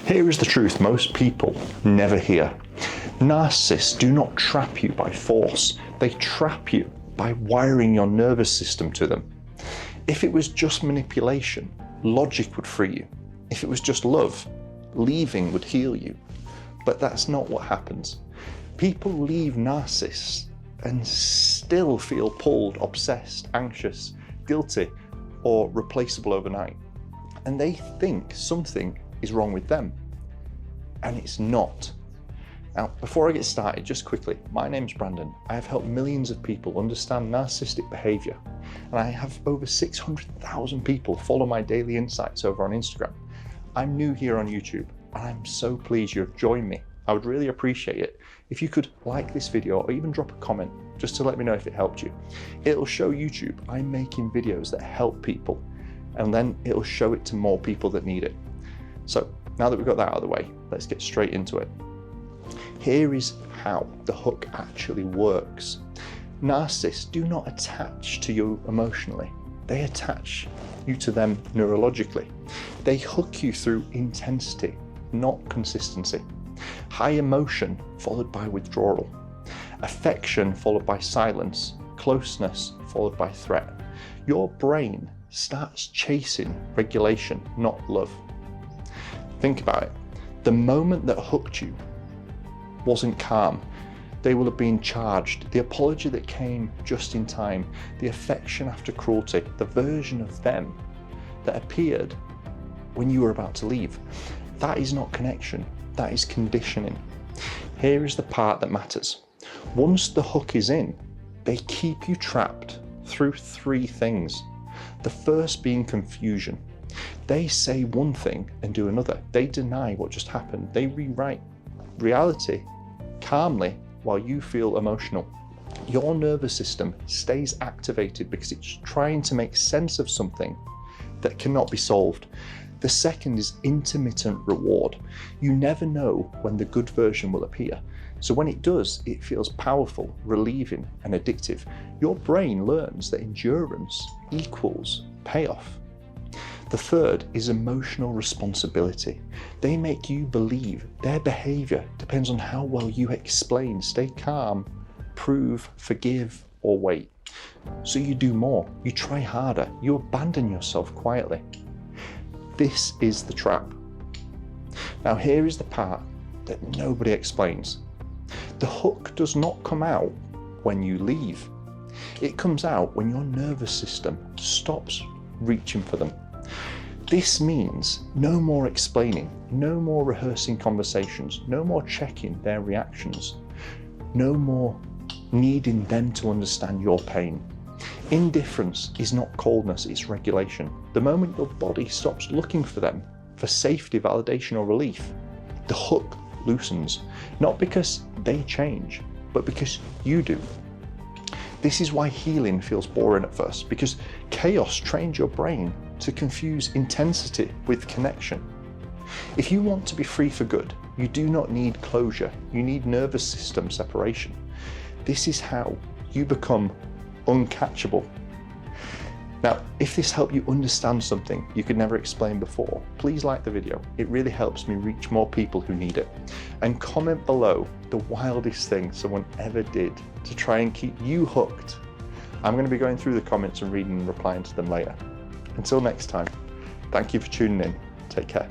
Here is the truth most people never hear. Narcissists do not trap you by force. They trap you by wiring your nervous system to them. If it was just manipulation, logic would free you. If it was just love, leaving would heal you. But that's not what happens. People leave narcissists and still feel pulled, obsessed, anxious, guilty, or replaceable overnight. And they think something is wrong with them. And it's not. Now, before I get started, just quickly, my name's Brandon. I have helped millions of people understand narcissistic behavior, and I have over 600,000 people follow my daily insights over on Instagram. I'm new here on YouTube, and I'm so pleased you have joined me. I would really appreciate it if you could like this video or even drop a comment just to let me know if it helped you. It'll show YouTube I'm making videos that help people, and then it'll show it to more people that need it. So now that we've got that out of the way, let's get straight into it. Here is how the hook actually works. Narcissists do not attach to you emotionally. They attach you to them neurologically. They hook you through intensity, not consistency. High emotion followed by withdrawal. Affection followed by silence. Closeness followed by threat. Your brain starts chasing regulation, not love. Think about it. The moment that hooked you wasn't calm. They will have been charged. The apology that came just in time, the affection after cruelty, the version of them that appeared when you were about to leave. That is not connection. That is conditioning. Here is the part that matters. Once the hook is in, they keep you trapped through three things. The first being confusion. They say one thing and do another. They deny what just happened. They rewrite reality calmly while you feel emotional. Your nervous system stays activated because it's trying to make sense of something that cannot be solved. The second is intermittent reward. You never know when the good version will appear. So when it does, it feels powerful, relieving, and addictive. Your brain learns that endurance equals payoff. The third is emotional responsibility. They make you believe their behavior depends on how well you explain, stay calm, prove, forgive, or wait. So you do more, you try harder, you abandon yourself quietly. This is the trap. Now here is the part that nobody explains. The hook does not come out when you leave. It comes out when your nervous system stops reaching for them. This means no more explaining, no more rehearsing conversations, no more checking their reactions, no more needing them to understand your pain. Indifference is not coldness, it's regulation. The moment your body stops looking for them for safety, validation, or relief, the hook loosens. Not because they change, but because you do. This is why healing feels boring at first, because chaos trains your brain to confuse intensity with connection. If you want to be free for good, you do not need closure, you need nervous system separation. This is how you become uncatchable. Now, if this helped you understand something you could never explain before, please like the video. It really helps me reach more people who need it. And comment below the wildest thing someone ever did to try and keep you hooked. I'm going to be going through the comments and reading and replying to them later. Until next time, thank you for tuning in. Take care.